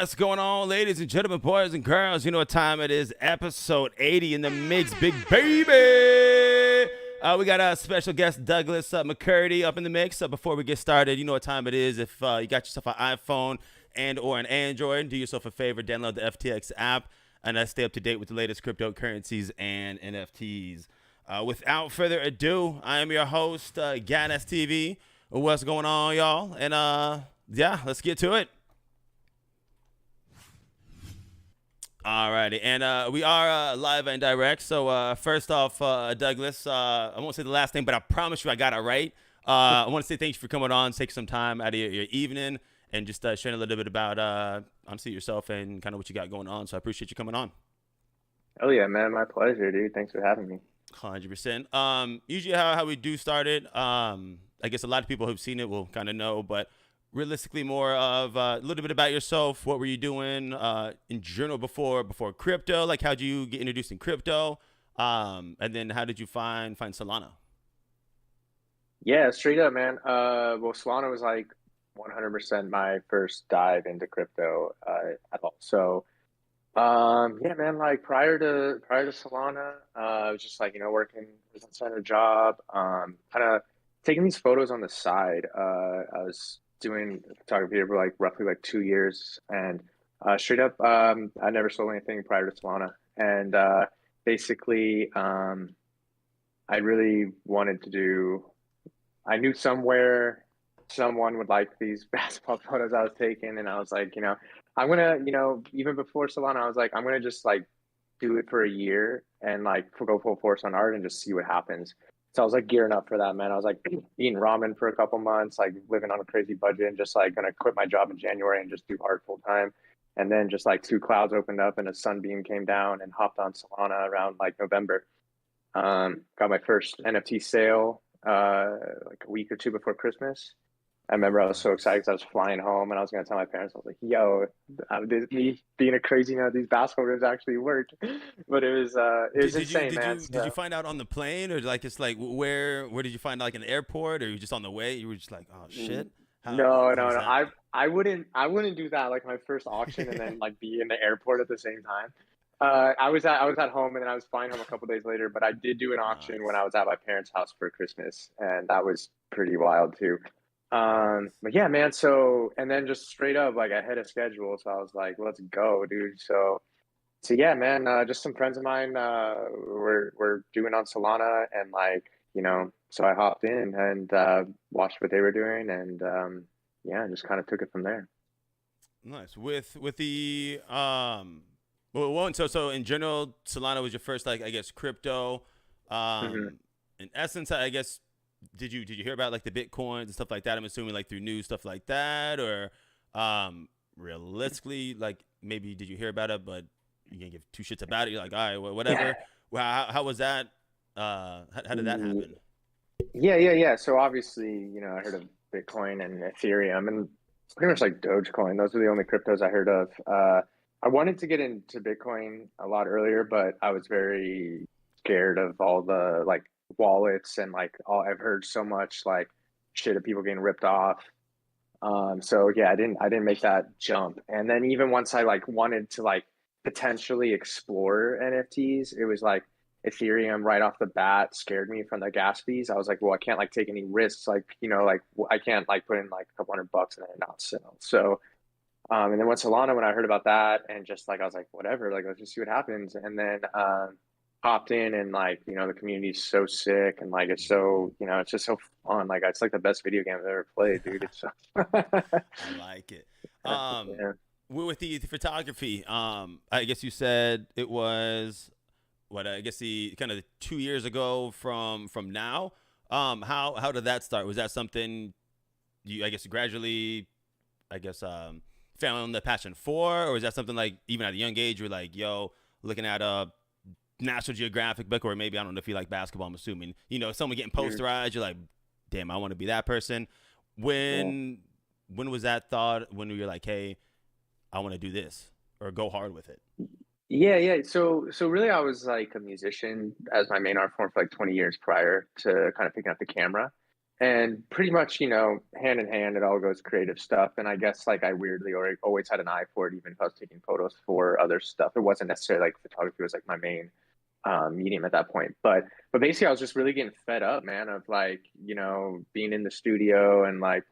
What's going on, ladies and gentlemen, boys and girls? You know what time it is. Episode 80 in the mix, big baby. We got a special guest, Douglas McCurdy, up in the mix. Before we get started, you know what time it is. If you got yourself an iPhone and or an Android, do yourself a favor, download the FTX app, and stay up to date with the latest cryptocurrencies and NFTs. Without further ado, I am your host, Gaddis TV. What's going on, y'all? And yeah, let's get to it. Alrighty, and we are live and direct. So first off, Douglas, I won't say the last name, but I promise you I got it right. I want to say thanks for coming on, take some time out of your evening, and just sharing a little bit about honestly yourself and kind of what you got going on. So I appreciate you coming on. Oh yeah, man, my pleasure, dude. Thanks for having me. 100%. Usually how we do start it, I guess a lot of people who've seen it will kind of know, but realistically more of a little bit about yourself. What were you doing in general before crypto? Like, how'd you get introduced in crypto? And then how did you find Solana? Yeah, straight up, man. Well, Solana was like 100% my first dive into crypto at all. So, yeah, man. Like prior to Solana, I was just like working a business center job, kind of taking these photos on the side. I was doing photography for like roughly like 2 years, and straight up, I never sold anything prior to Solana, and basically, I really wanted to do. I knew somewhere someone would like these basketball photos I was taking, and I was like, I'm gonna, even before Solana, I was like, I'm gonna just like do it for a year and like go full force on art and just see what happens. So I was like gearing up for that, man. I was like eating ramen for a couple months, like living on a crazy budget, and just like gonna quit my job in January and just do art full time. And then just like two clouds opened up and a sunbeam came down, and hopped on Solana around like November. Got my first NFT sale like a week or two before Christmas. I remember I was so excited because I was flying home and I was going to tell my parents, I was like, yo, me being a crazy nut, these basketball games actually worked. But it was insane, man. Did you find out on the plane, or like it's like where did you find out, like in the airport, or you just on the way? You were just like, oh shit. No. I wouldn't do that, like my first auction and then like be in the airport at the same time. I was at home and then I was flying home a couple days later, but I did do an auction when I was at my parents' house for Christmas, and that was pretty wild too. But yeah, man. So, and then just straight up, like ahead of schedule. So I was like, let's go, dude. So yeah, man, just some friends of mine, were doing on Solana, and like, so I hopped in and, watched what they were doing, and, yeah, just kind of took it from there. Nice. With the well, so in general, Solana was your first, like, I guess, crypto. Mhm. In essence, I guess, did you hear about like the Bitcoins and stuff like that? I'm assuming like through news, stuff like that, or realistically, like maybe did you hear about it, but you can't give two shits about it. You're like, all right, well, whatever. Well, how was that? How did that happen? Yeah. So obviously, I heard of Bitcoin and Ethereum and pretty much like Dogecoin. Those are the only cryptos I heard of. I wanted to get into Bitcoin a lot earlier, but I was very scared of all the like wallets and like all I've heard so much like shit of people getting ripped off. So yeah, I didn't make that jump. And then even once I like wanted to like potentially explore NFTs, it was like Ethereum right off the bat scared me from the gas fees. I was like, well, I can't like take any risks. Like, like I can't like put in like a couple $100 and then not sell. So, and then when Solana, when I heard about that and just like, I was like, whatever, like, let's just see what happens. And then, hopped in, and like, the community's so sick, and like, it's so, it's just so fun. Like, it's like the best video game I've ever played, dude. It's so I like it. yeah. With the photography, I guess you said it was what, I guess the kind of 2 years ago from now. How did that start? Was that something you, I guess, gradually, I guess, found the passion for, or was that something like even at a young age you're like, yo, looking at a National Geographic book, or maybe, I don't know if you like basketball, I'm assuming, someone getting posterized, you're like, damn, I want to be that person. When was that thought, when you're like, hey, I want to do this or go hard with it? Yeah. So really, I was like a musician as my main art form for like 20 years prior to kind of picking up the camera. And pretty much, hand in hand, it all goes creative stuff. And I guess like I weirdly or always had an eye for it, even if I was taking photos for other stuff. It wasn't necessarily like photography was like my main medium at that point. But basically, I was just really getting fed up, man, of like being in the studio and like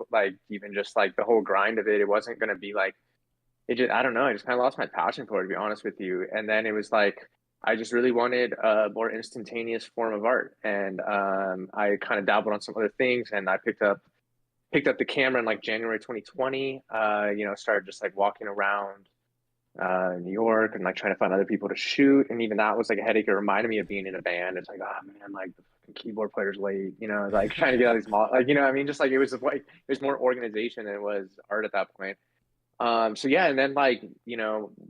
even just like the whole grind of it. It wasn't gonna be like it just I don't know. I just kind of lost my passion for it, to be honest with you. And then it was like I just really wanted a more instantaneous form of art, and I kind of dabbled on some other things, and I picked up the camera in like January 2020. Started just like walking around New York and like trying to find other people to shoot, and even that was like a headache. It reminded me of being in a band. It's like, oh man, like the fucking keyboard player's late, like trying to get all these like what I mean, just like it was more organization than it was art at that point. So yeah, and then like,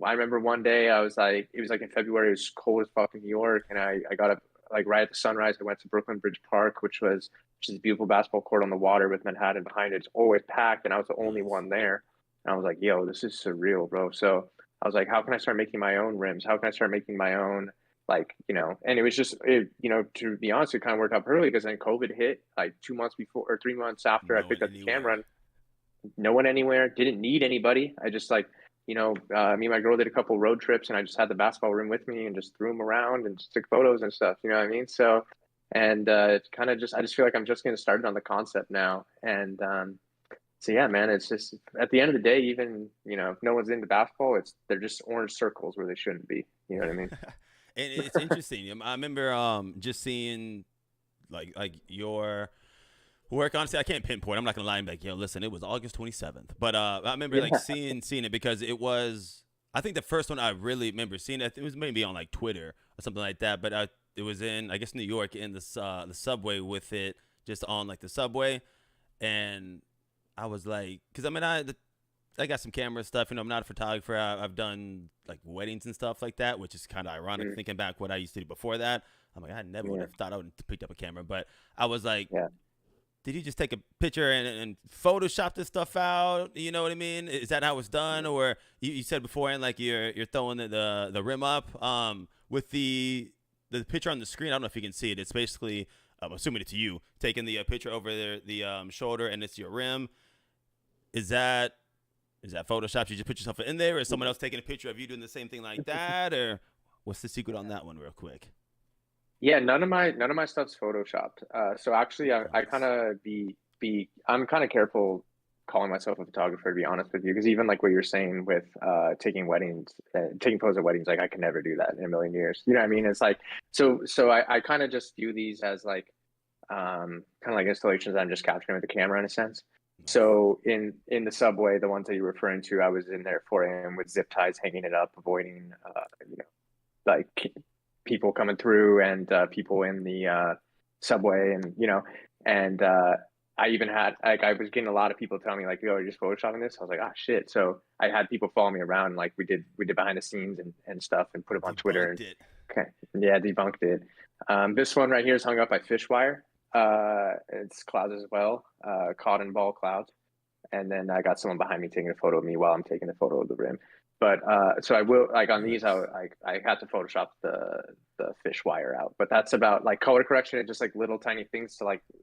I remember one day I was like, it was like in February, it was cold as fuck in New York, and I got up like right at the sunrise. I went to Brooklyn Bridge Park, which is a beautiful basketball court on the water with Manhattan behind it. It's always packed, and I was the only one there. And I was like, yo, this is surreal, bro. So I was like, how can I start making my own rims? How can I start making my own, and it was just, to be honest, it kind of worked out early because then COVID hit like 2 months before or 3 months after I No picked one up the camera. anywhere. And no one anywhere, didn't need anybody. I just like, me and my girl did a couple road trips, and I just had the basketball rim with me and just threw them around and just took photos and stuff. You know what I mean? So, and it's kind of just, I just feel like I'm just getting started on the concept now. And so yeah, man, it's just at the end of the day, even, if no one's into basketball, they're just orange circles where they shouldn't be. You know what I mean? And it's interesting. I remember just seeing like your work. Honestly, I can't pinpoint. I'm not gonna lie and be like, yo, listen, it was August 27th. But I remember like Yeah. seeing it because it was. I think the first one I really remember seeing it was maybe on like Twitter or something like that. But it was in, I guess, New York, in the subway with it, just on like the subway, and I was like, because I mean I got some camera stuff. I'm not a photographer. I've done like weddings and stuff like that, which is kind of ironic Mm, thinking back what I used to do before that. I'm like, I never would yeah. have thought I would have picked up a camera, but I was like, Yeah. did you just take a picture and Photoshop this stuff out? You know what I mean? Is that how it's done? Or you said beforehand, like you're throwing the rim up with the picture on the screen. I don't know if you can see it. It's basically, I'm assuming it's you taking the picture over the shoulder, and it's your rim. Is that Photoshop? You just put yourself in there, or is someone else taking a picture of you doing the same thing like that, or what's the secret on that one, real quick? Yeah, none of my stuff's photoshopped. So actually, I kind Nice. of I'm kind of careful calling myself a photographer, to be honest with you, because even like what you're saying with taking weddings, taking photos at weddings, like I can never do that in a million years. You know what I mean? It's like so I kind of just view these as like kind of like installations that I'm just capturing with the camera in a sense. Nice. So in the subway, the ones that you're referring to, I was in there at 4 a.m. with zip ties hanging it up, avoiding you know like people coming through and people in the subway, and and I even had like I was getting a lot of people telling me like, yo, you're just photoshopping this. I was like, ah, shit. So I had people follow me around, like we did behind the scenes and stuff, and put them on Twitter, Debunked and it. okay, yeah, debunked it. This one right here is hung up by Fishwire. It's clouds as well, cotton ball clouds. And then I got someone behind me taking a photo of me while I'm taking a photo of the rim. But so I will like on these, Nice. I had to Photoshop the fish wire out. But that's about like color correction and just like little tiny things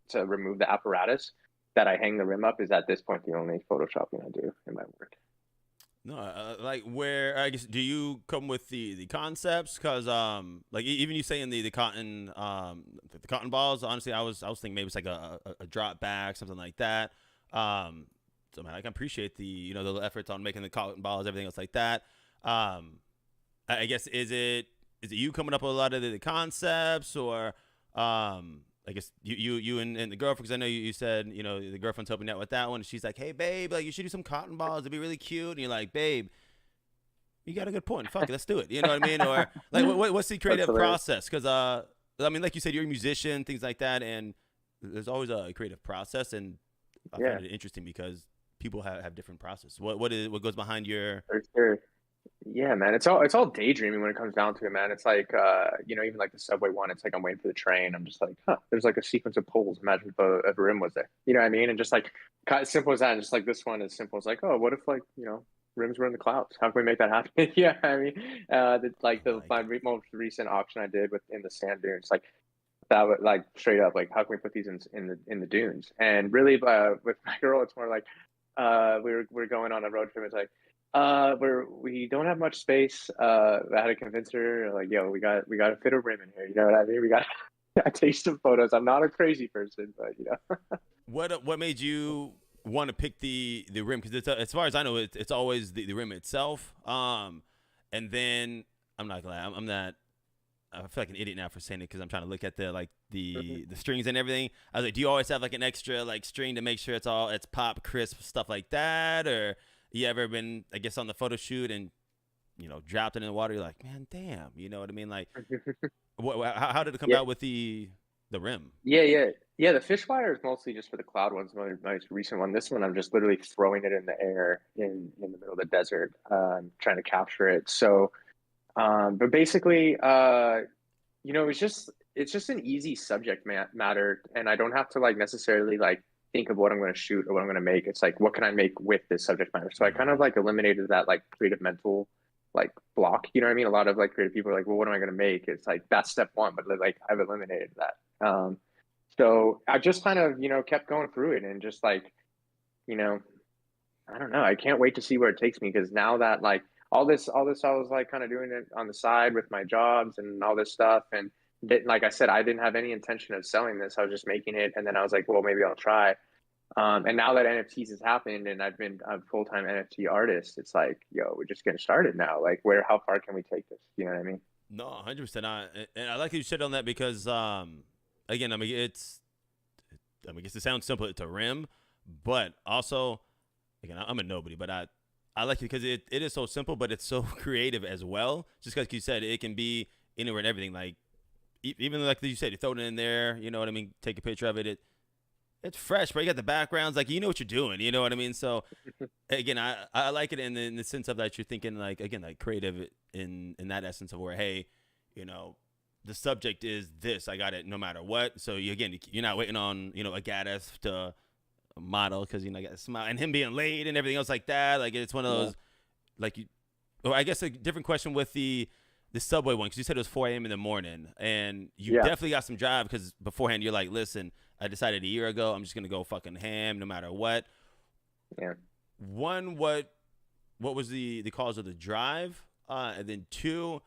to remove the apparatus that I hang the rim up is at this point the only photoshopping I do in my work. No, like where I guess do you come with the concepts? Cause like even you saying the cotton the cotton balls. Honestly, I was thinking maybe it's like a drop back, something like that. So man, I can appreciate the efforts on making the cotton balls, everything else like that. I guess is it you coming up with a lot of the concepts, or I guess you and the girlfriend, because I know you said the girlfriend's helping out with that one. She's like, hey babe, like you should do some cotton balls, it'd be really cute. And you're like, babe, you got a good point, fuck it, let's do it. You know what I mean? Or like what's the That's creative hilarious. process? Because I mean, like you said, you're a musician, things like that, and there's always a creative process. And I Yeah, find it interesting because people have different process. What goes behind your for sure. Yeah, man. It's all daydreaming when it comes down to it, man. It's like even like the subway one, it's like I'm waiting for the train. I'm just like, huh, there's like a sequence of poles. Imagine if a rim was there. You know what I mean? And just like kind of simple as that. And just like this one is simple as like, oh, what if like, rims were in the clouds? How can we make that happen? Yeah, I mean, like I like my it. most recent auction I did in the sand dunes, like that was like straight up like, how can we put these in the dunes? And really, with my girl, it's more like we're going on a road trip. It's like we don't have much space. I had to convince her like, yo, we got to fit a rim in here. You know what I mean? We got I take some photos. I'm not a crazy person, but you know. What made you want to pick the rim? Because as far as I know, it's always the rim itself. And then I'm not glad. I'm not. I feel like an idiot now for saying it because I'm trying to look at the strings and everything. I was like, do you always have like an extra like string to make sure it's pop, crisp, stuff like that? Or you ever been, I guess, on the photo shoot and, you know, dropped it in the water? You're like, man, damn. You know what I mean? Like, how did it come Yeah, about with the rim? yeah. The fish wire is mostly just for the cloud ones. My most recent one. This one, I'm just literally throwing it in the air in the middle of the desert, trying to capture it. So, but basically, you know, it's just an easy subject matter, and I don't have to like necessarily like think of what I'm going to shoot or what I'm going to make. It's like, what can I make with this subject matter? So I kind of like eliminated that like creative mental like block. You know what I mean? A lot of like creative people are like, well, what am I going to make? It's like that's step one, but like I've eliminated that. So I just kind of, you know, kept going through it and just like, you know, I don't know. I can't wait to see where it takes me because now that like all this, I was like kind of doing it on the side with my jobs and all this stuff. And like I said, I didn't have any intention of selling this. I was just making it, and then I was like, well, maybe I'll try. And now that NFTs has happened, and I've been a full time NFT artist, it's like, yo, we're just getting started now. Like, how far can we take this? You know what I mean? No, 100%. And I like that you said on that because, again, I mean, I guess it sounds simple. It's a rim, but also, again, I'm a nobody, but I like it because it is so simple, but it's so creative as well. Just because you said it can be anywhere and everything. Like, even like you said, you throw it in there, you know what I mean? Take a picture of it. It's fresh, but you got the backgrounds, like you know what you're doing, you know what I mean? So again, I like it in the sense of that you're thinking like again like creative in that essence of where hey, you know, the subject is this, I got it no matter what. So you're not waiting on you know a Gaddis to model because you know I got a smile and him being late and everything else like that. Like it's one of those like you. Or I guess a different question with the subway one because you said it was 4 a.m. in the morning and you Yeah. definitely got some drive because beforehand you're like, listen, I decided a year ago I'm just gonna go fucking ham no matter what. Yeah. One, what was the cause of the drive? And then two,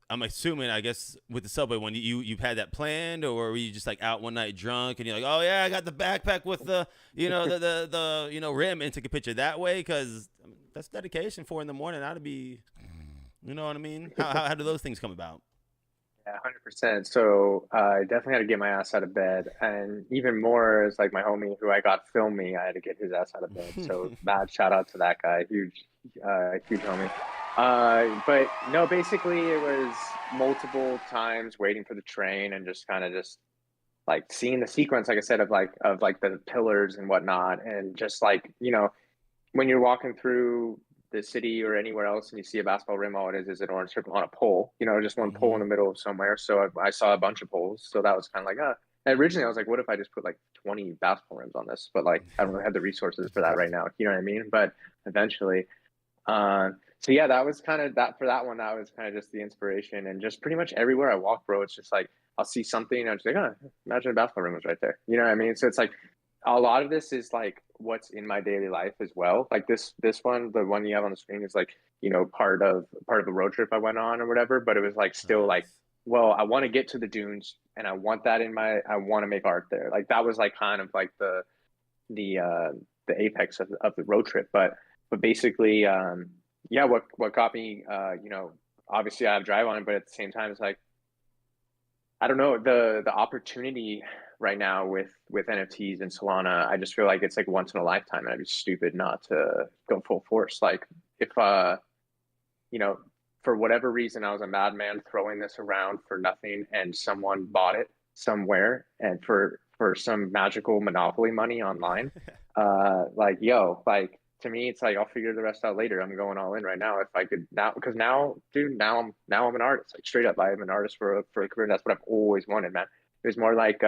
I'm assuming I guess with the subway one you've had that planned or were you just like out one night drunk and you're like, oh yeah, I got the backpack with the you know the you know rim and took a picture that way because that's dedication 4 in the morning. That'd be you know what I mean? How do those things come about? Yeah, 100%. So I definitely had to get my ass out of bed, and even more is like my homie who I got film me. I had to get his ass out of bed. So mad shout out to that guy, huge homie. But no, basically it was multiple times waiting for the train and just kind of just like seeing the sequence, like I said, of like the pillars and whatnot, and just like you know when you're walking through the city or anywhere else and you see a basketball rim, all it is an orange circle on a pole, you know, just one pole in Mm-hmm. the middle of somewhere. So I saw a bunch of poles. So that was kind of like, and originally I was like, what if I just put like 20 basketball rims on this? But like, I don't really have the resources for that right now. You know what I mean? But eventually, so yeah, that was kind of that for that one. That was kind of just the inspiration, and just pretty much everywhere I walk, bro, it's just like I'll see something, and I'm just like, oh, imagine a basketball rim was right there. You know what I mean? So it's like a lot of this is like what's in my daily life as well. Like this one, the one you have on the screen is like you know part of a road trip I went on or whatever. But it was like still like, Nice. well, I want to get to the dunes, and I want that I want to make art there. Like that was like kind of like the uh the apex of the road trip. But basically, yeah, what got me, you know, obviously I have drive on it, but at the same time, it's like I don't know the opportunity right now with NFTs and Solana. I just feel like it's like once in a lifetime, and I'd be stupid not to go full force. Like if you know, for whatever reason, I was a madman throwing this around for nothing, and someone bought it somewhere, and for some magical monopoly money online, like yo, like to me, it's like I'll figure the rest out later. I'm going all in right now. If I could now, because now, dude, now I'm an artist. Like straight up, I am an artist for a career. That's what I've always wanted, man. It was more like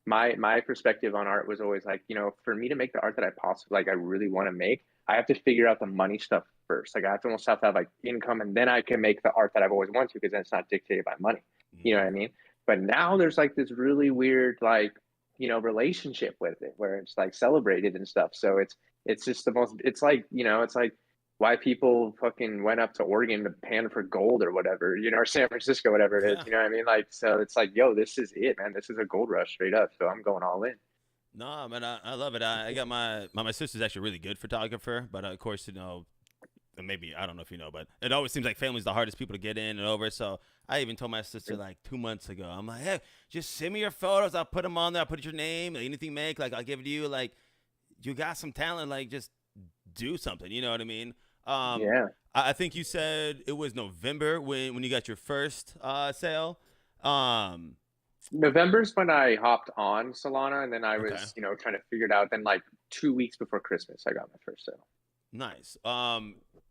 my perspective on art was always like, you know, for me to make the art that I possibly like, I really want to make, I have to figure out the money stuff first. Like I have to have like income, and then I can make the art that I've always wanted to, because then it's not dictated by money. You know Mm-hmm. what I mean? But now there's like this really weird like, relationship with it where it's like celebrated and stuff. So it's just the most, it's like, it's like why people fucking went up to Oregon to pan for gold or whatever, or San Francisco, whatever it is, Yeah. you know what I mean? Like, so it's like, yo, this is it, man. This is a gold rush straight up. So I'm going all in. No, man, I love it. I got my sister's actually a really good photographer, but of course, and maybe I don't know if you know, but it always seems like family's the hardest people to get in and over. So I even told my sister like 2 months ago, I'm like, hey, just send me your photos. I'll put them on there. I'll put your name, like, anything make, like I'll give it to you. Like you got some talent, like just do something. You know what I mean? Yeah. I think you said it was November when you got your first sale. Um, November's when I hopped on Solana, and then I okay. was, trying to figure it out. Then like 2 weeks before Christmas, I got my first sale. Nice.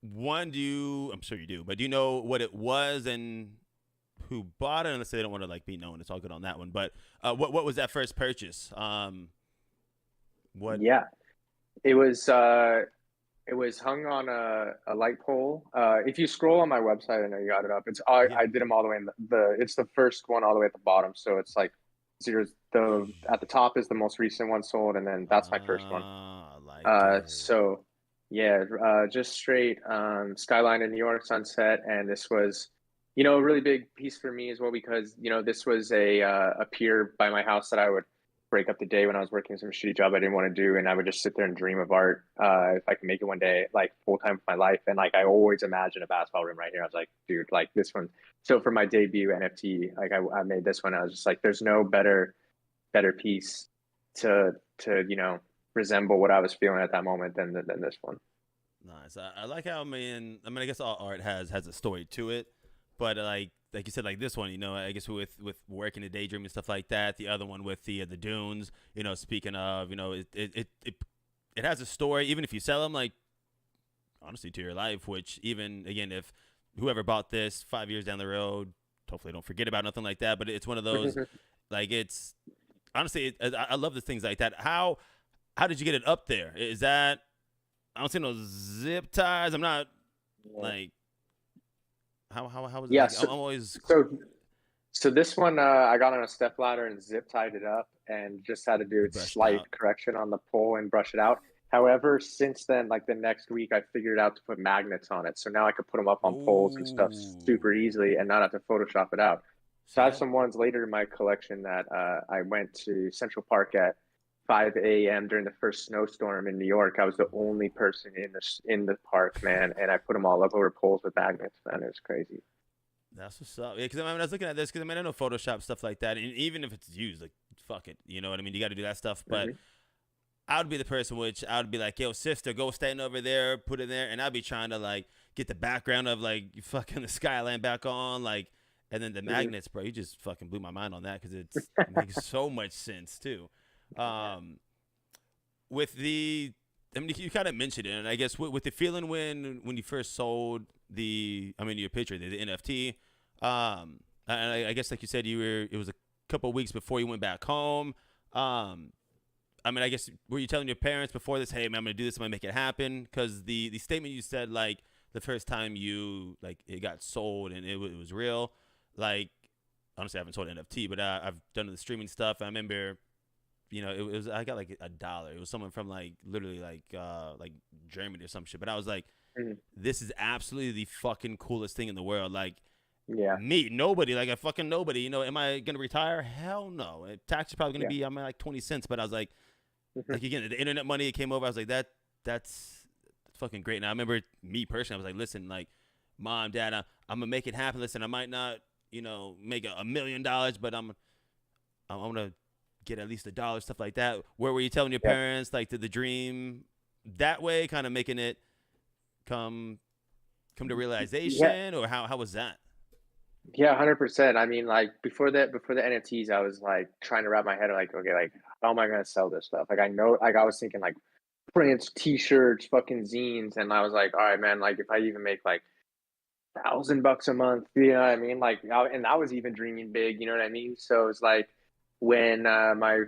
One, I'm sure you do, but do you know what it was and who bought it? Unless they don't want to like be known, it's all good on that one. But what was that first purchase? What? Yeah, it was it was hung on a light pole. If you scroll on my website, I know you got it up. It's Yeah. I did them all the way in it's the first one all the way at the bottom. So it's like zeros. The at the top is the most recent one sold, and then that's my first one. I like it. So yeah, just straight skyline in New York, sunset, and this was, a really big piece for me as well because this was a pier by my house that I would break up the day when I was working some shitty job I didn't want to do, and I would just sit there and dream of art if I could make it one day, like full time of my life. And like I always imagined a basketball room right here. I was like, dude, like this one. So for my debut NFT, like I made this one. I was just like, there's no better piece to resemble what I was feeling at that moment than this one. Nice. I like how I guess all art has a story to it, but like you said, like this one, I guess with working the daydream and stuff like that. The other one with the dunes, speaking of, it has a story. Even if you sell them, like honestly, to your life. Which even again, if whoever bought this 5 years down the road, hopefully don't forget about nothing like that. But it's one of those, like it's honestly, I love the things like that. How did you get it up there? Is that I don't see no zip ties. I'm not like how was it? Yeah, Like, so I'm always so so this one I got on a step ladder and zip tied it up and just had to do a brushed out. slight correction on the pole and brush it out. However, since then, like the next week, I figured out to put magnets on it, so now I could put them up on poles and stuff Ooh, super easily and not have to Photoshop it out. So see I have that? some ones later in my collection that I went to Central Park at 5 a.m. during the first snowstorm in New York. I was the only person in the park, man, and I put them all up over poles with magnets. Man, it was crazy. That's what's up. Yeah, because I was looking at this because I know Photoshop stuff like that, and even if it's used, like fuck it, you know what I mean. You got to do that stuff, but. Hmm. I would be the person which I would be like, yo, sister, go stand over there, put it there, and I'd be trying to like get the background of like you fucking the skyline back on, like, and then the Hmm. magnets, bro. You just fucking blew my mind on that because it makes so much sense too. Yeah. Um, with the, I mean, you kind of mentioned it, and I guess with the feeling when you first sold your picture, the NFT, and I guess like you said, it was a couple of weeks before you went back home. Um, I guess were you telling your parents before this, hey man, I'm gonna do this, I'm gonna make it happen? Because the statement you said, like the first time you like it got sold and it was real, like honestly I haven't sold NFT, but I've done the streaming stuff. I remember, it was I got like $1. It was someone from like literally like Germany or some shit. But I was like, Mhm. this is absolutely the fucking coolest thing in the world. Like Yeah. me, nobody, like a fucking nobody. Am I gonna retire? Hell no. Tax is probably gonna Yeah. be like 20 cents, but I was like again, the internet money came over. I was like, that's fucking great. And I remember me personally, I was like, listen, like, mom, dad, I'm gonna make it happen. Listen, I might not, make $1 million, but I'm gonna get at least $1, stuff like that. Where were you telling your Yeah. parents, like, did the dream that way, kind of making it come to Yeah. realization, or how was that? Yeah, 100%. I mean, like before the NFTs, I was like trying to wrap my head like, okay, like how am I gonna sell this stuff? Like I know, like I was thinking like prints, t-shirts, fucking zines, and I was like, all right, man, like if I even make like $1,000 a month, you know what I mean? Like, and I was even dreaming big, you know what I mean? So it's like when my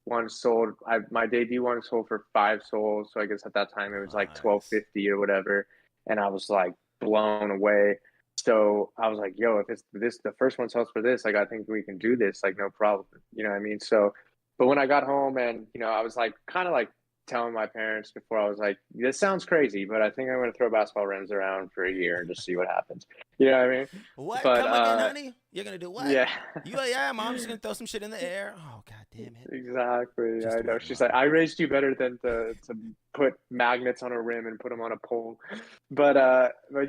one sold, my debut one sold for 5 souls. So I guess at that time it was like twelve Nice. fifty or whatever, and I was like blown away. So I was like, yo, if it's this, the first one sells for this, like, I think we can do this, like, no problem. You know what I mean? So, but when I got home and, I was like, kind of like telling my parents before, I was like, this sounds crazy, but I think I'm going to throw basketball rims around for a year and just see what happens. You know what I mean? What? But, Come again, honey? You're gonna do what? yeah. You like, yeah, mom, just gonna throw some shit in the air. Oh, god damn it. Exactly. Just I know. wait, She's like, mom. I raised you better than to put magnets on a rim and put them on a pole. But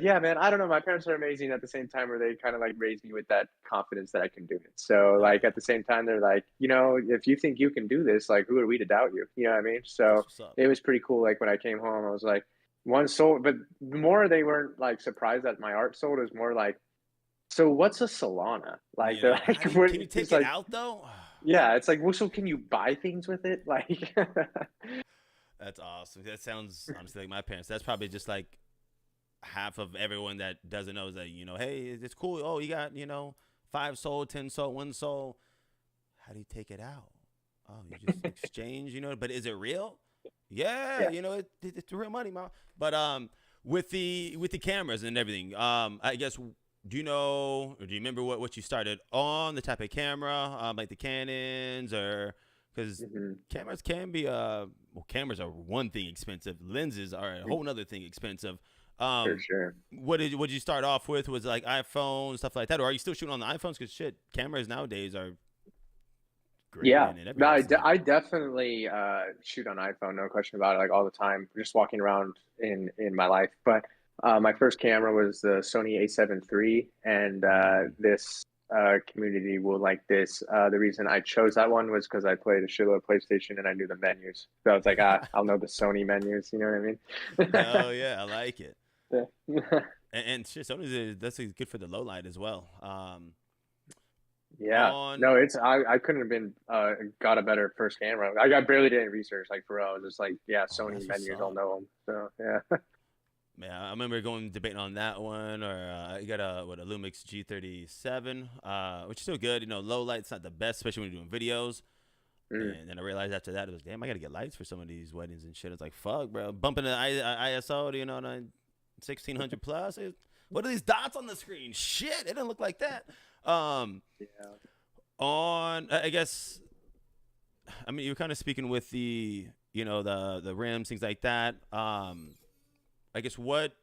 yeah, man, I don't know. My parents are amazing at the same time where they kind of like raised me with that confidence that I can do it. So Hell like yeah. at the same time, they're like, if you think you can do this, like who are we to doubt you? You know what I mean? That's So what's up. it was pretty cool. Like when I came home, I was like, one sold, but the more they weren't like surprised that my art sold, it was more like, so what's a Solana? Like they're How like, do you, what? can you take It's it like, out though? yeah, it's like, well, so can you buy things with it? Like, That's awesome. That sounds honestly like my parents. That's probably just like half of everyone that doesn't know is that, hey, it's cool. Oh, you got, 5 soul, 10 soul, 1 soul. How do you take it out? Oh, you just exchange, but is it real? Yeah, yeah, it's real money, mom. But with the cameras and everything, I guess, do you know or do you remember what you started on, the type of camera, like the Canons, or because hmm cameras can be cameras are one thing expensive, lenses are a whole nother thing expensive. for um sure. what did you start off with? Was it like iPhone, stuff like that, or are you still shooting on the iPhones? Because shit, cameras nowadays are great Yeah, and no, everything seems like I it. definitely shoot on iPhone, no question about it, like all the time, just walking around in my life. But my first camera was the Sony A7 III, and Mm. this community will like this. The reason I chose that one was because I played a shitload of PlayStation and I knew the menus. So I was like, I'll know the Sony menus. You know what I Hell yeah, I like it. mean? Yeah. And shit, Sony's that's good for the low light as well. Yeah. No, On it's I couldn't have been got a better first camera. I barely did any research, like for real. I was just like, yeah, Oh, Sony that's what's menus, I'll up. know them. So yeah. Man, I remember going debating on that one, or you got a Lumix G37, which is still good. Low light's not the best, especially when you're doing videos. Mm. And then I realized after that, it was, damn, I gotta get lights for some of these weddings and shit. It's like, fuck, bro, bumping the ISO, 1600 plus. What are these dots on the screen? Shit, it didn't look like that. Um, Yeah. on I guess, I mean, you were kind of speaking with the rims, things like that. I guess what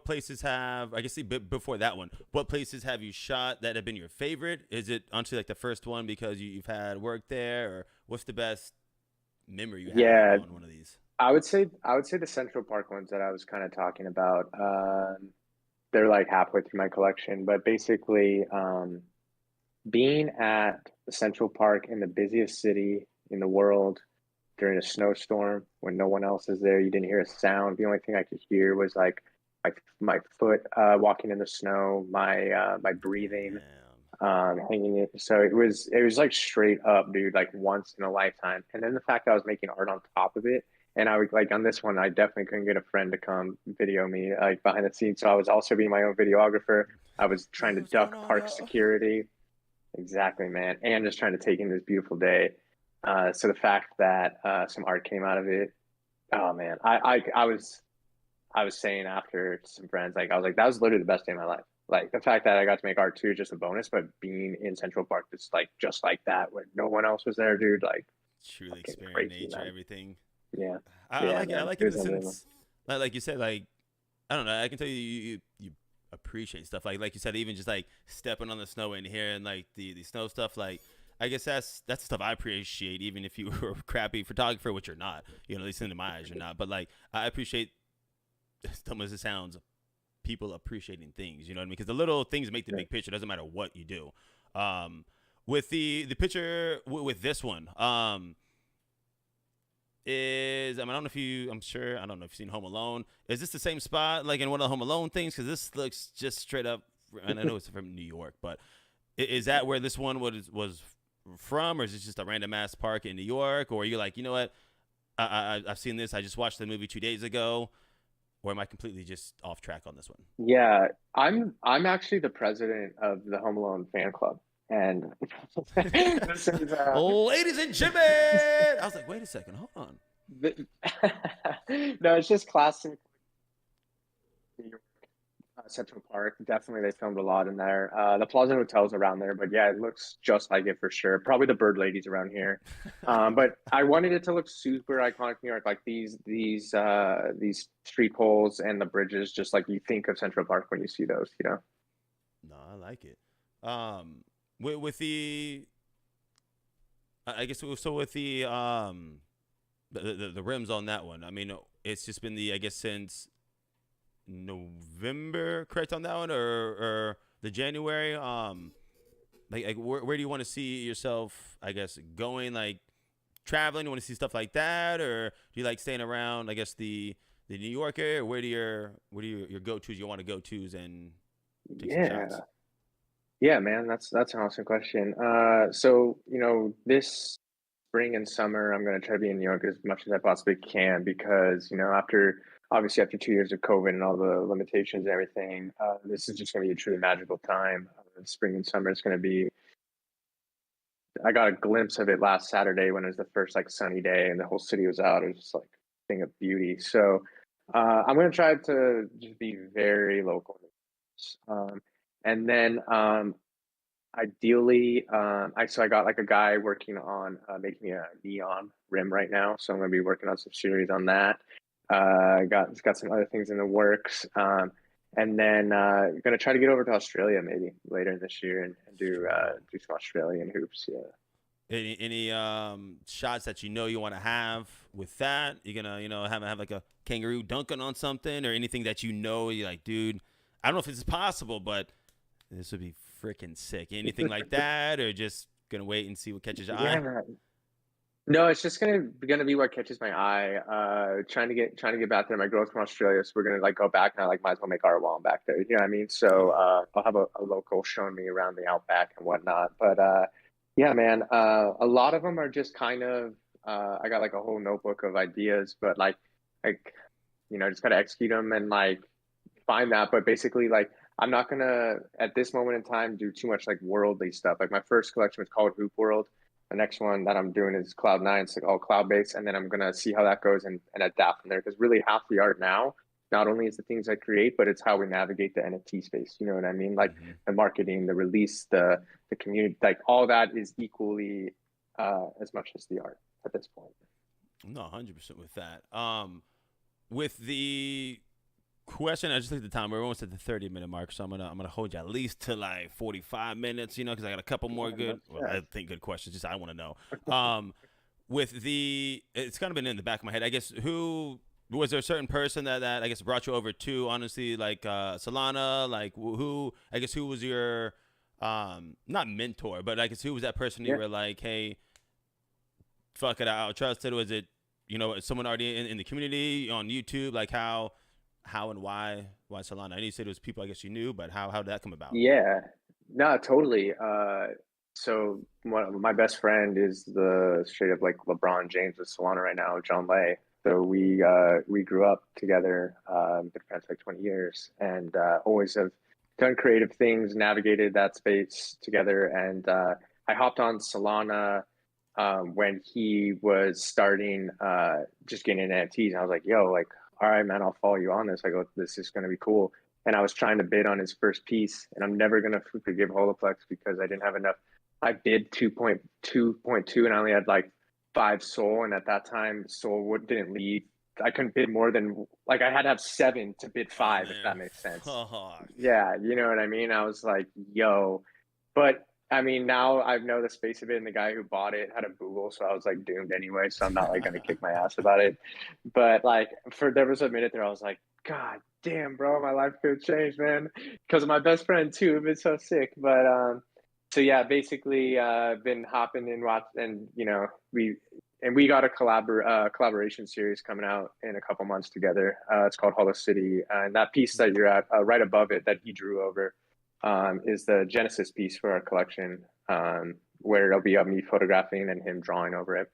places have, I guess, before that one, what places have you shot that have been your favorite? Is it honestly like the first one because you've had work there, or what's the best memory you have Yeah, on one of these? I would say the Central Park ones that I was kind of talking about. They're like halfway through my collection, but basically, being at the Central Park in the busiest city in the world during a snowstorm when no one else is there, you didn't hear a sound. The only thing I could hear was like my foot walking in the snow, my breathing Damn. hanging it. So it was like straight up, dude, like once in a lifetime. And then the fact that I was making art on top of it, and I would like on this one, I definitely couldn't get a friend to come video me like behind the scenes. So I was also being my own videographer. I was trying Hey, to what's going duck on, park yo? security. Exactly, man. And just trying to take in this beautiful day. So the fact that some art came out of it, oh man, I was saying after to some friends, like I was like, that was literally the best day of my life. Like the fact that I got to make art too is just a bonus, but being in Central Park just like that when no one else was there, dude, like Truly fucking experiencing crazy, nature, man. everything. Yeah, I yeah, like it. I man, like it it in was the unbelievable. sense, like you said, like I don't know. I can tell you appreciate stuff like you said, even just like stepping on the snow and hearing like the snow stuff. Like I guess that's stuff I appreciate, even if you were a crappy photographer, which you're not. At least in my eyes, you're not. But like I appreciate, as dumb as it sounds, people appreciating things. You know what I mean? Because the little things make the Yeah, big picture. It doesn't matter what you do. With the picture with this one, is, I mean, I don't know if you, I'm sure, I don't know if you've seen Home Alone. Is this the same spot like in one of the Home Alone things? Because this looks just straight up, and I know it's from New York, but is that where this one was from, or is it just a random ass park in New York? Or are you like, you know what, I've seen this. I just watched the movie 2 days ago. Or am I completely just off track on this one? yeah. I'm actually the president of the Home Alone fan club, and this is Ladies and gentlemen, I was like, wait a second, hold on. the, no, it's just classic New York. Central Park. Definitely, they filmed a lot in there. The Plaza Hotel's around there, but yeah, it looks just like it for sure. Probably the Bird Ladies around here. But I wanted it to look super iconic New York, like these street poles and the bridges, just like you think of Central Park when you see those, you know? No, I like it. With the I guess so with the rims on that one. I mean, it's just been the I guess since November, correct on that one, or the January. Like where do you want to see yourself? I guess going like traveling. You want to see stuff like that, or do you like staying around? I guess the New York area. Or where do your go tos? You want to go tos and take some Yeah. shots. Yeah, man, that's an awesome question. So this spring and summer, I'm gonna try to be in New York as much as I possibly can because after 2 years of COVID and all the limitations and everything, this is just gonna be a truly magical time. Spring and summer is gonna be. I got a glimpse of it last Saturday when it was the first like sunny day and the whole city was out. It was just like a thing of beauty. So I'm gonna try to just be very local. And then ideally, I got like a guy working on making a neon rim right now, so I'm gonna be working on some series on that. Got some other things in the works, and then gonna try to get over to Australia maybe later this year and Straight. do some Australian hoops. Yeah. Any shots that you want to have with that? You gonna have like a kangaroo dunking on something or anything that you're like, dude, I don't know if this is possible, but this would be freaking sick. Anything like that, or just gonna wait and see what catches your eye? Yeah. No, it's just gonna be what catches my eye. Trying to get back there. My girl's from Australia, so we're gonna like go back now. Like, might as well make our while I'm back there. You know what I mean? Oh So yeah. I'll have a local showing me around the outback and whatnot. But yeah, man. A lot of them are just kind of. I got like a whole notebook of ideas, but like just gotta execute them and like find that. But basically, like I'm not gonna at this moment in time do too much like worldly stuff. Like my first collection was called Hoop World. The next one that I'm doing is Cloud Nine. It's like all cloud based, and then I'm gonna see how that goes and adapt from there. Because really, half the art now not only is the things I create, but it's how we navigate the NFT space. You know what I mean? Like Mm-hmm. the marketing, the release, the community, like all that is equally as much as the art at this point. No, 100% with that. With the question, I just looked at the time. We're almost at the 30-minute mark, so I'm gonna hold you at least to like 45 minutes. Because I got a couple more Yeah, good. that's Well, fair. I think good questions. Just I want to know. With it's kind of been in the back of my head. I guess who was there a certain person that I guess brought you over to honestly like Solana, like who I guess who was your not mentor, but I guess who was that person you Yeah. were like, hey, fuck it, I'll trust it? Was it someone already in the community on YouTube? Like how and why Solana? I know you said it was people I guess you knew, but how did that come about? Yeah, no, totally. So my best friend is the straight up like LeBron James with Solana right now, John Lay. So we grew up together, been friends for like 20 years, and always have done creative things, navigated that space together. And I hopped on Solana when he was starting just getting into NFTs, and I was like, "Yo, like, all right, man, I'll follow you on this." I go, "This is gonna be cool." And I was trying to bid on his first piece, and I'm never gonna forgive Holoplex because I didn't have enough. I bid 2.2, and I only had like five Soul, and at that time, didn't leave. I couldn't bid more than like I had to have seven to bid Oh five, if man, that makes sense. fuck. Yeah, you know what I mean. I was like, "Yo," but I mean, now I know the space of it, and the guy who bought it had a Google, so I was like doomed anyway. So I'm not like gonna kick my ass about it. But like, for there was a minute there, I was like, God damn, bro, my life could change, man, because of my best friend too. It's so sick. But so yeah, basically, been hopping and watch, and we got a collaboration series coming out in a couple months together. It's called Hollow City, and that piece that you're at right above it that he drew over is the Genesis piece for our collection, where it'll be of me photographing and him drawing over it.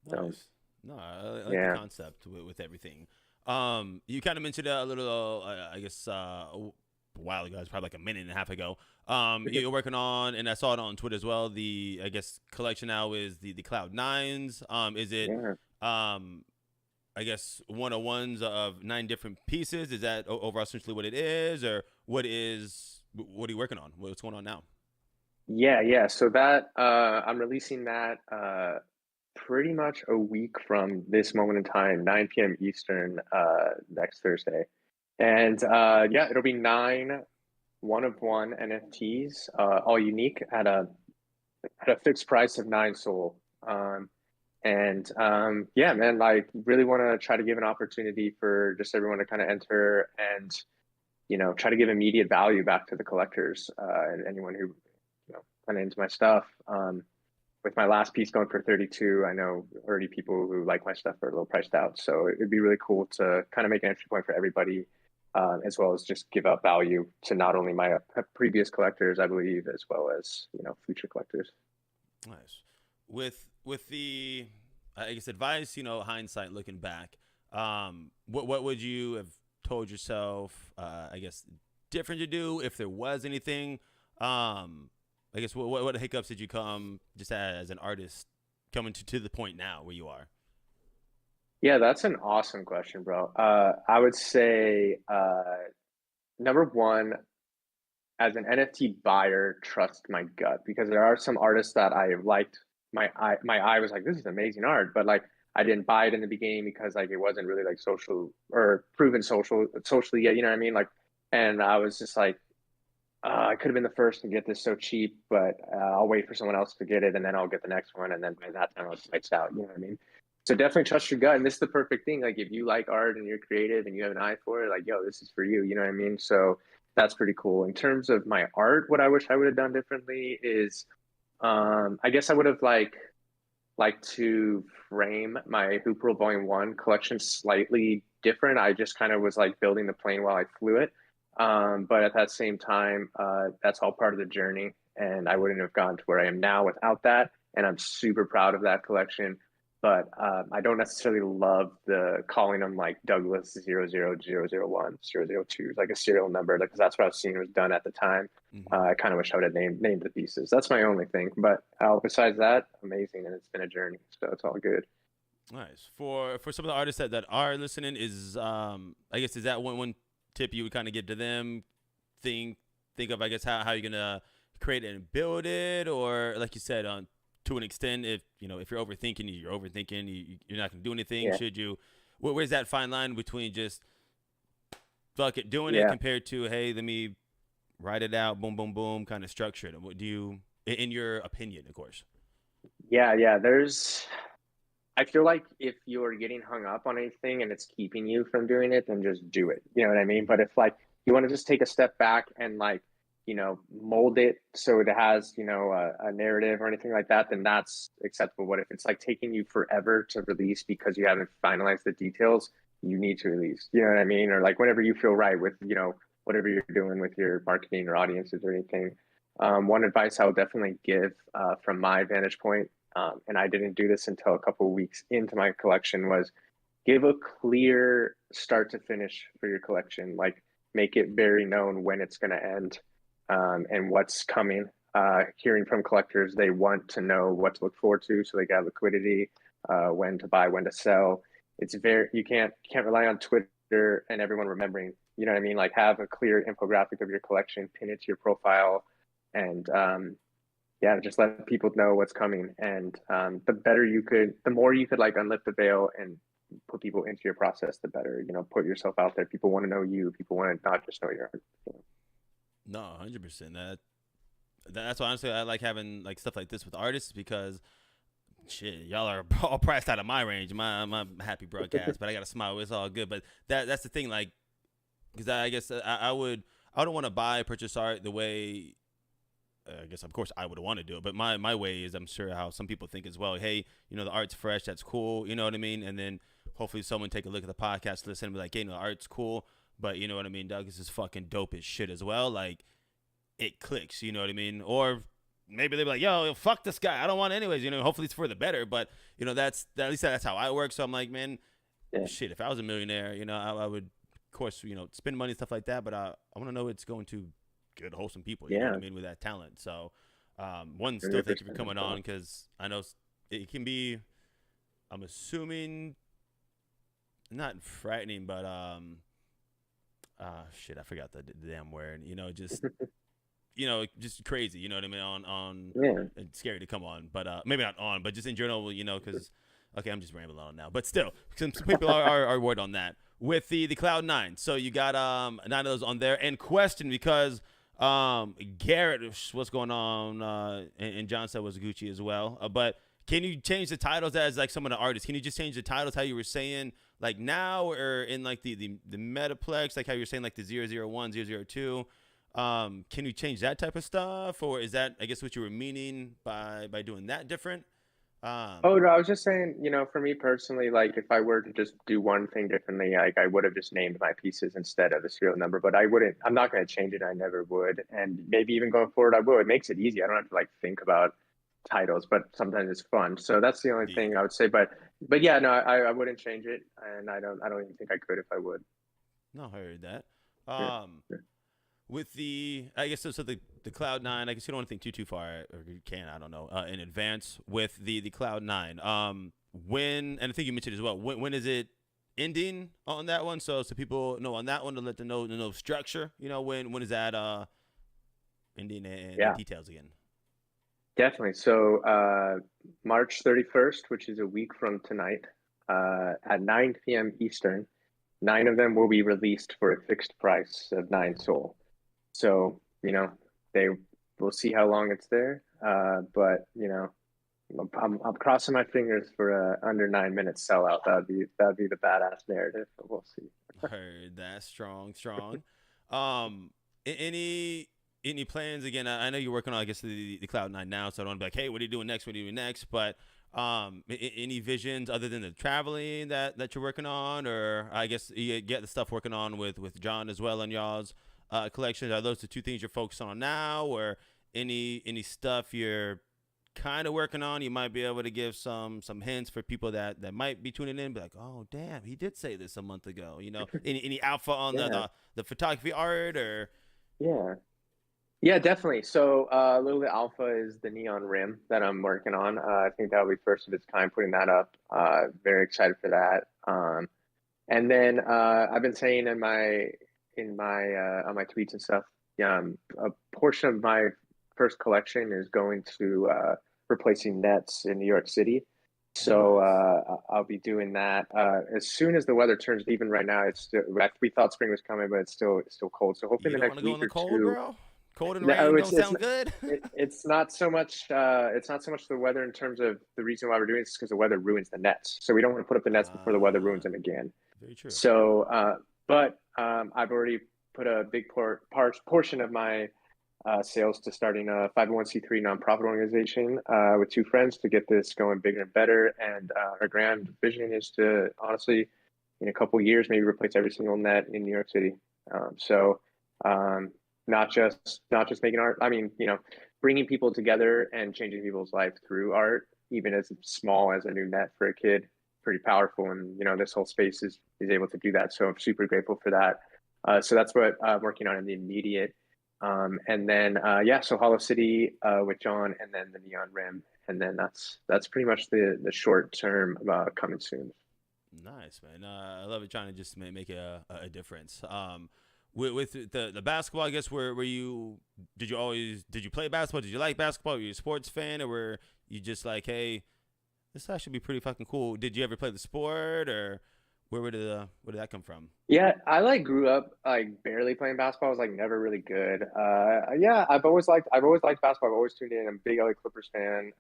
So Nice. No, I like the yeah, concept with everything. You kind of mentioned it a little, I guess, a while ago. It's probably like a minute and a half ago. You're working on, and I saw it on Twitter as well. I guess collection now is the Cloud Nines. Is it? yeah. Um, I guess, one-on-ones of 9 different pieces? Is that overall essentially what it is, or what are you working on? What's going on now? Yeah. So that I'm releasing that pretty much a week from this moment in time, 9 p.m. Eastern, next Thursday. And yeah, it'll be 9 one of one NFTs, all unique at a fixed price of 9 Sol. Yeah, man, like really want to try to give an opportunity for just everyone to kind of enter and try to give immediate value back to the collectors and anyone who kind of into my stuff. With my last piece going for 32, I know already people who like my stuff are a little priced out. So it'd be really cool to kind of make an entry point for everybody, as well as just give up value to not only my previous collectors, I believe, as well as future collectors. Nice. With the, I guess, advice, hindsight, looking back, what would you have told yourself, I guess, different to do if there was anything? I guess what hiccups did you come just as an artist coming to the point now where you are? Yeah, that's an awesome question, bro. I would say number one, as an NFT buyer, trust my gut because there are some artists that I liked. My eye was like, this is amazing art, but like I didn't buy it in the beginning because like it wasn't really like social or proven socially yet. You know what I mean? Like, and I was just like, I could have been the first to get this so cheap, but I'll wait for someone else to get it, and then I'll get the next one, and then by that time I'll switch out. You know what I mean? So definitely trust your gut, and this is the perfect thing. Like if you like art and you're creative and you have an eye for it, like yo, this is for you. You know what I mean? So that's pretty cool. In terms of my art, what I wish I would have done differently is, I guess I would have like to frame my Hoop Roll Volume 1 collection slightly different. I just kind of was like building the plane while I flew it. But at that same time, that's all part of the journey. And I wouldn't have gotten to where I am now without that. And I'm super proud of that collection. But I don't necessarily love the calling them like Douglas 00001, 002, like a serial number, because that's what I've seen was done at the time. Mm-hmm. I kind of wish I would have named the pieces. That's my only thing. But besides that, amazing, and it's been a journey, so it's all good. Nice. For some of the artists that are listening, is I guess is that one tip you would kind of give to them? Think of, I guess, how you're gonna create and build it, or like you said, on to an extent, if you're overthinking, you're not gonna do anything. Yeah, Should you? Where's that fine line between just fuck it doing it yeah, compared to, hey, let me write it out, boom, boom, boom, kind of structure it? And what do you, in your opinion, of course? yeah. I feel like if you're getting hung up on anything and it's keeping you from doing it, then just do it. You know what I mean? But if like you want to just take a step back and like, mold it so it has, a narrative or anything like that, then that's acceptable. But if it's like taking you forever to release because you haven't finalized the details, you need to release. You know what I mean? Or like whenever you feel right with, whatever you're doing with your marketing or audiences or anything. One advice I would definitely give from my vantage point, and I didn't do this until a couple of weeks into my collection, was give a clear start to finish for your collection. Like make it very known when it's going to end, and what's coming. Hearing from collectors, they want to know what to look forward to, so they got liquidity, when to buy, when to sell. It's very you can't rely on Twitter and everyone remembering. You know what I mean? Like have a clear infographic of your collection, pin it to your profile, and yeah, just let people know what's coming. And the more you could like unlift the veil and put people into your process, the better. Put yourself out there. People want to know you. People want to not just know your art. No, 100%. That's why honestly I like having like stuff like this with artists, because shit, y'all are all priced out of my range. My happy broadcast, but I got to smile. It's all good. But that's the thing, like, because I guess I don't want to purchase art the way. I guess of course I would want to do it, but my way is, I'm sure, how some people think as well. Hey, the art's fresh, that's cool. You know what I mean? And then hopefully someone take a look at the podcast, listen, and be like, hey, the art's cool, but you know what I mean? Doug, this is fucking dope as shit as well. Like it clicks. You know what I mean? Or maybe they'll be like, yo, fuck this guy, I don't want it anyways. Hopefully it's for the better. But that's at least that's how I work. So I'm like, man, Yeah, shit. If I was a millionaire, I would, of course, spend money and stuff like that. But I want to know it's going to good, wholesome people. You know what yeah, I mean, with that talent. So, one, still thank you for 100%. coming on, because I know it can be. I'm assuming not frightening, but shit, I forgot the damn word. Just crazy. You know what I mean? On Yeah. it's scary to come on, but maybe not on, but just in general. Because okay, I'm just rambling on now, but still, some people are worried on that with the Cloud 9. So you got 9 of those on there. And question, because Garrett, what's going on? And John said was Gucci as well. But can you change the titles as like some of the artists? Can you just change the titles how you were saying like now, or in like the Metaplex, like how you're saying like the 001, 002? Can you change that type of stuff, or is that, I guess, what you were meaning by doing that different? Oh no, I was just saying, for me personally, like if I were to just do one thing differently, like I would have just named my pieces instead of a serial number, but I'm not going to change it. I never would. And maybe even going forward, I will. It makes it easy. I don't have to like think about titles, but sometimes it's fun. So that's the only Yeah, thing I would say. But yeah, no, I wouldn't change it. And I don't even think I could if I would. no, I heard that. Yeah. Um, with I guess so the Cloud 9. I guess you don't want to think too far, or you can, I don't know, in advance with the Cloud 9. When, and I think you mentioned as well, when is it ending on that one? So people know on that one to let them know structure. When is that ending and the Yeah, details again? definitely. So March 31st, which is a week from tonight, at 9 p.m. Eastern, 9 of them will be released for a fixed price of 9 SOL. So, they will see how long it's there. But I'm crossing my fingers for a under 9 minute sellout. That'd be the badass narrative. But we'll see. Heard that. Strong. Um, any plans again? I know you're working on, I guess, the Cloud 9 now, so I don't want to be like, hey, what are you doing next? What are you doing next? But any visions other than the traveling that you're working on, or I guess you get the stuff working on with John as well on y'all's collections? Are those the two things you're focused on now, or any stuff you're kind of working on? You might be able to give some hints for people that might be tuning in, be like, oh damn, he did say this a month ago. Any alpha on Yeah, the photography art, or yeah, yeah, definitely. So, Little Bit Alpha is the neon rim that I'm working on. I think that'll be first of its kind putting that up. Very excited for that. And then I've been saying in my on my tweets and stuff, a portion of my first collection is going to replacing nets in New York City. So nice? I'll be doing that as soon as the weather turns. Even right now, it's still, we thought spring was coming, but it's still cold. So hopefully You in the don't want next to go week in the or cold, two. bro. Cold and No, rain it's don't it's sound good. it's not so much the weather in terms of the reason why we're doing this is because the weather ruins the nets. So we don't want to put up the nets before the weather ruins them again. Very true. So, but I've already put a big portion of my sales to starting a 501(c)(3) nonprofit organization with two friends to get this going bigger and better. And our grand vision is to honestly, in a couple of years, maybe replace every single net in New York City. So, um, not just making art. I mean, bringing people together and changing people's life through art, even as small as a new net for a kid, pretty powerful. And this whole space is able to do that. So I'm super grateful for that. So that's what I'm working on in the immediate. And then yeah, so Hollow City with John, and then the Neon Rim, and then that's pretty much the short term coming soon. Nice, man. I love it, trying to just make a difference. With the basketball, I guess, were you, did you play basketball? Did you like basketball? Were you a sports fan, or were you just like, hey, this actually be pretty fucking cool? Did you ever play the sport, or where did that come from? Yeah, I like grew up like barely playing basketball. I was like never really good. Yeah, I've always liked basketball. I've always tuned in. I'm a big LA Clippers fan,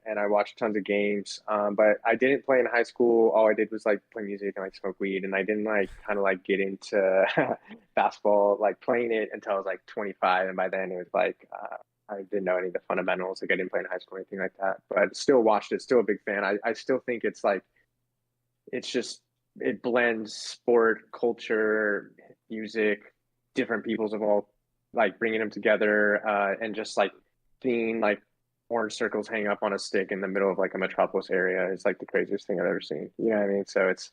and I watched tons of games. But I didn't play in high school. All I did was like play music and like smoke weed, and I didn't like kind of like get into basketball, like playing it until I was like 25. And by then it was like I didn't know any of the fundamentals. Like I didn't play in high school or anything like that. But still watched it. Still a big fan. I still think it's like it's just it blends sport, culture, music, different peoples of all like bringing them together and just like seeing like orange circles hang up on a stick in the middle of like a metropolis area is like the craziest thing I've ever seen. You know what I mean? So it's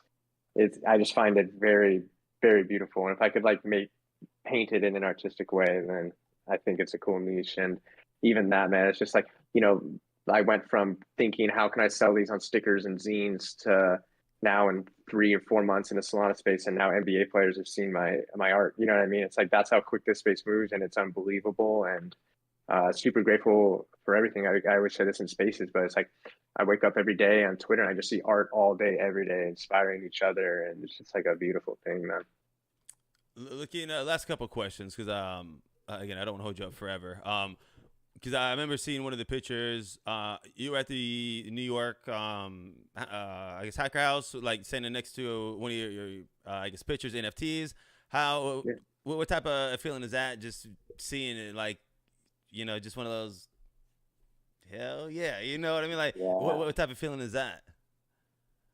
I just find it very very beautiful, and if I could like make paint it in an artistic way, then I think it's a cool niche. And even that, man, it's just like I went from thinking how can I sell these on stickers and zines to now in 3 or 4 months in the Solana space, and now NBA players have seen my art. You know what I mean? It's like that's how quick this space moves, and it's unbelievable. And super grateful for everything. I always say this in spaces, but it's like I wake up every day on Twitter and I just see art all day, every day, inspiring each other, and it's just like a beautiful thing, man. Looking last couple questions because again I don't want to hold you up forever. Because I remember seeing one of the pictures. You were at the New York, I guess Hacker House, like standing next to one of your I guess pictures, NFTs. How, Yeah. what type of feeling is that? Just seeing it, like, just one of those. Hell yeah, you know what I mean? Like, Yeah. what type of feeling is that?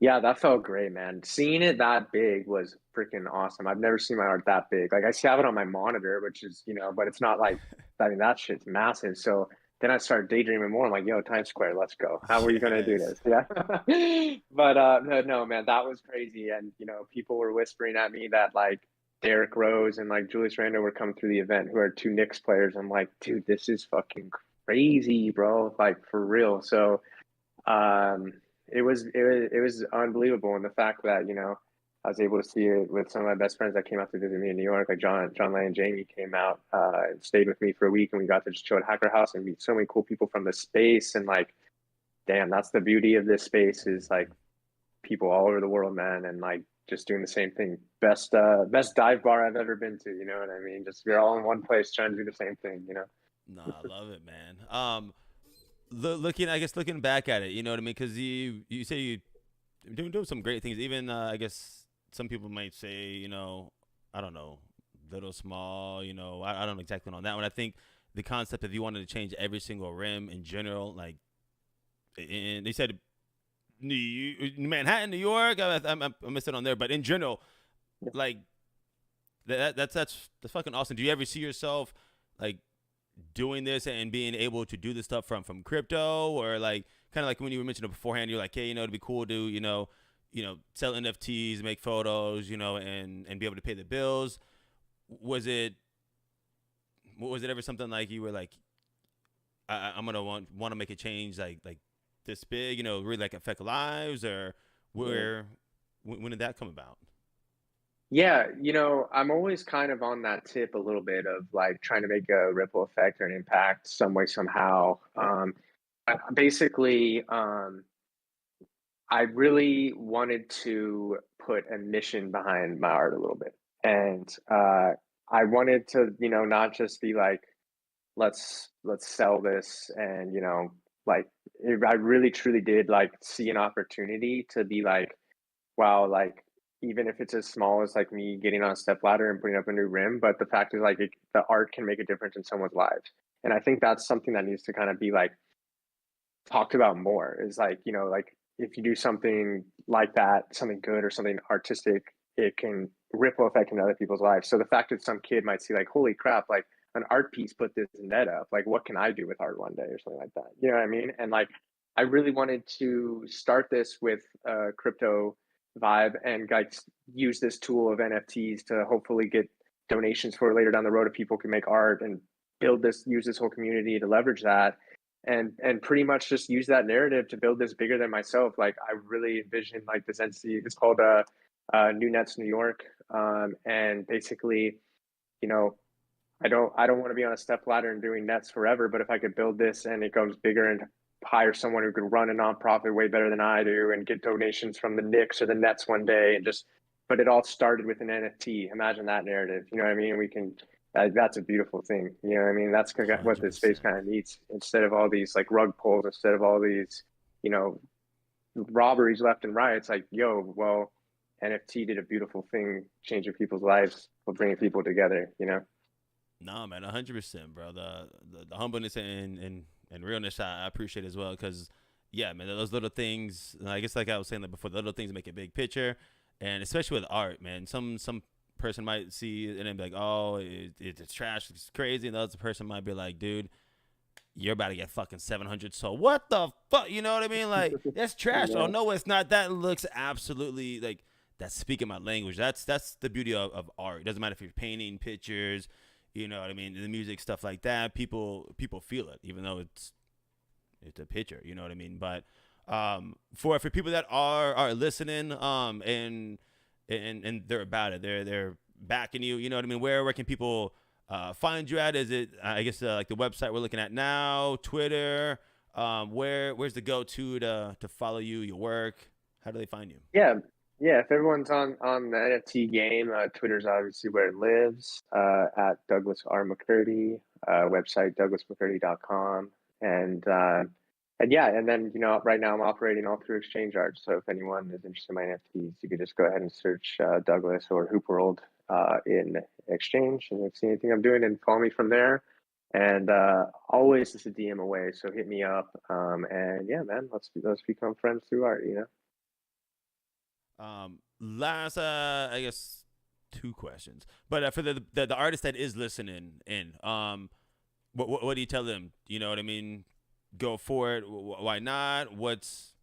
Yeah, that felt great, man. Seeing it that big was freaking awesome. I've never seen my art that big. Like I have it on my monitor, which is, but it's not like, I mean, that shit's massive. So then I started daydreaming more. I'm like, yo, Times Square, let's go. How are you gonna do Yes. this? Yeah. But no, man, that was crazy. And people were whispering at me that like Derrick Rose and like Julius Randle were coming through the event, who are two Knicks players. I'm like, dude, this is fucking crazy, bro. Like for real. So um, it was unbelievable, and the fact that I was able to see it with some of my best friends that came out to visit me in New York, like John Lay and Jamie came out and stayed with me for a week, and we got to just chill at Hacker House and meet so many cool people from the space, and like, damn, that's the beauty of this space is like people all over the world, man, and like just doing the same thing. Best dive bar I've ever been to. You know what I mean? Just we're all in one place trying to do the same thing. No, I love it, man. Looking, I guess, looking back at it, you know what I mean? Because you say you doing some great things. Even I guess some people might say, I don't know, little small. I don't know exactly on that one. I think the concept if you wanted to change every single rim in general, like, and they said Manhattan, New York. I missed it on there, but in general, like that's fucking awesome. Do you ever see yourself like doing this and being able to do this stuff from crypto, or like kind of like when you were mentioning beforehand, you're like, hey, it'd be cool to sell NFTs, make photos, and be able to pay the bills. Was it ever something like you were like, I'm gonna want to make a change like this big, really like affect lives, or Yeah. where when did that come about? Yeah, I'm always kind of on that tip a little bit of like trying to make a ripple effect or an impact some way, somehow. Basically, I really wanted to put a mission behind my art a little bit. And I wanted to, not just be like, let's sell this and, like I really truly did like see an opportunity to be like, wow, like even if it's as small as like me getting on a step ladder and putting up a new rim, but the fact is like the art can make a difference in someone's lives. And I think that's something that needs to kind of be like talked about more is like, like if you do something like that, something good or something artistic, it can ripple effect in other people's lives. So the fact that some kid might see like, holy crap, like an art piece put this net up, like what can I do with art one day or something like that? You know what I mean? And like I really wanted to start this with a crypto vibe and like use this tool of NFTs to hopefully get donations for later down the road if people can make art and use this whole community to leverage that and pretty much just use that narrative to build this bigger than myself. Like I really envision like this entity. It's called New Nets New York, and basically, you know, I don't want to be on a step ladder and doing nets forever. But if I could build this and it goes bigger and hire someone who could run a nonprofit way better than I do and get donations from the Knicks or the Nets one day and just, but it all started with an NFT. Imagine that narrative. You know what I mean? We can that's a beautiful thing. You know what I mean? That's what Hundred this space percent. kind of needs. Instead of all these like rug pulls, instead of all these, you know, robberies left and right, it's like, yo, well, NFT did a beautiful thing, changing people's lives, bringing people together. No, man, 100%, bro. The humbleness and realness I appreciate as well, because yeah, man, those little things. I guess like I was saying that before, the little things make a big picture, and especially with art, man. Some person might see it and be like, oh, it's trash, it's crazy, and the other person might be like, dude, you're about to get fucking 700. So what the fuck? You know what I mean? Like that's trash. Oh Yeah, no, it's not. That looks absolutely like that's speaking my language. That's the beauty of art. It doesn't matter if you're painting pictures. You know what I mean? The music stuff like that. People feel it, even though it's a picture. You know what I mean? But For people that are listening, and they're about it, they're backing you. You know what I mean? Where can people find you at? Is it I guess like the website we're looking at now, Twitter? Where's the go-to to follow you, your work? How do they find you? Yeah. If everyone's on the NFT game, Twitter's obviously where it lives. At Douglas R. McCurdy, website douglasmccurdy.com, and yeah, and then right now I'm operating all through Exchange Art. So if anyone is interested in my NFTs, you could just go ahead and search Douglas or Hoop World in Exchange, and see anything I'm doing, and follow me from there. And always just a DM away, so hit me up. And yeah, man, let's become friends through art. Last, I guess 2 questions, but for the artist that is listening in, what do you tell them? You know what I mean? Go for it. Why not? What's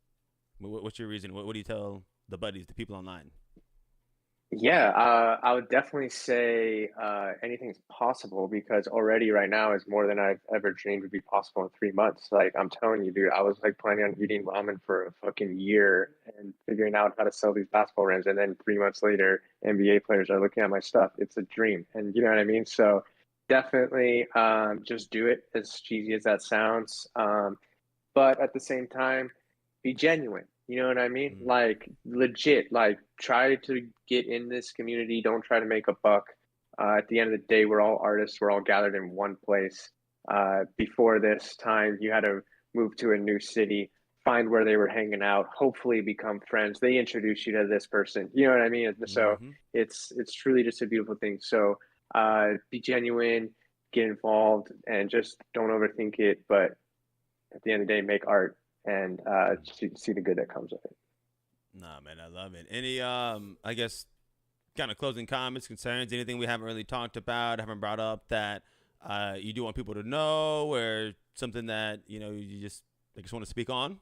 your reason? What do you tell the buddies, the people online? Yeah, I would definitely say anything's possible, because already right now is more than I've ever dreamed would be possible in 3 months. Like, I'm telling you, dude, I was like planning on eating ramen for a fucking year and figuring out how to sell these basketball rims. And then 3 months later, NBA players are looking at my stuff. It's a dream. And you know what I mean? So definitely just do it, as cheesy as that sounds. But at the same time, be genuine. You know what I mean? Mm. Like, legit, like, try to get in this community. Don't try to make a buck. At the end of the day, we're all artists. We're all gathered in one place. Before this time, you had to move to a new city, find where they were hanging out, hopefully become friends. They introduce you to this person. You know what I mean? So it's truly just a beautiful thing. So be genuine, get involved, and just don't overthink it. But at the end of the day, make art, and see the good that comes of it. Nah, man, I love it. Any, I guess, kind of closing comments, concerns, anything we haven't really talked about, haven't brought up that you do want people to know, or something that you just want to speak on?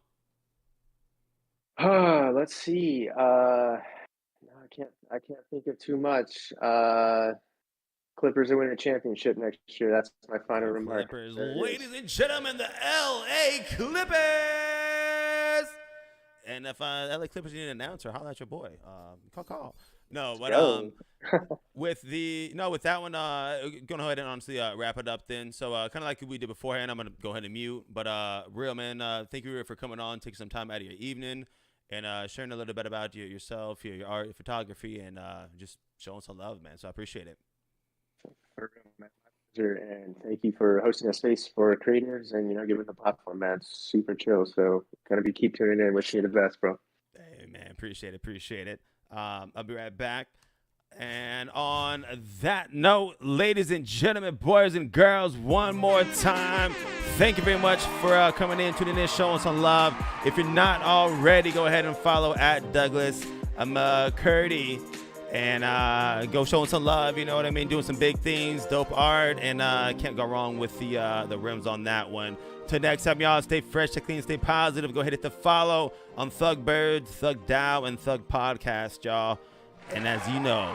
Let's see. No, I can't think of too much. Clippers are winning a championship next year. That's my final remark. Clippers, ladies and gentlemen, the LA Clippers. And if LA Clippers need an announcer, holla at your boy. Call. No, but with that one, gonna go ahead and honestly wrap it up then. So kind of like we did beforehand, I'm gonna go ahead and mute. But real man, thank you for coming on, taking some time out of your evening, and sharing a little bit about yourself, your art, your photography, and just showing some love, man. So I appreciate it. My pleasure, and thank you for hosting a space for creators and giving the platform, man. It's super chill. So gonna keep tuning in. Wishing you the best, bro. Hey man, appreciate it. I'll be right back. And on that note, ladies and gentlemen, boys and girls, one more time, thank you very much for coming in, tuning in, showing some love. If you're not already, go ahead and follow at Douglas McCurdy. And go showing some love, you know what I mean? Doing some big things, dope art, and can't go wrong with the rims on that one. Till next time, y'all, stay fresh, stay clean, stay positive. Go ahead and hit the follow on ThugBirdz, ThugDAO, and Thug Podcast, y'all. And as you know,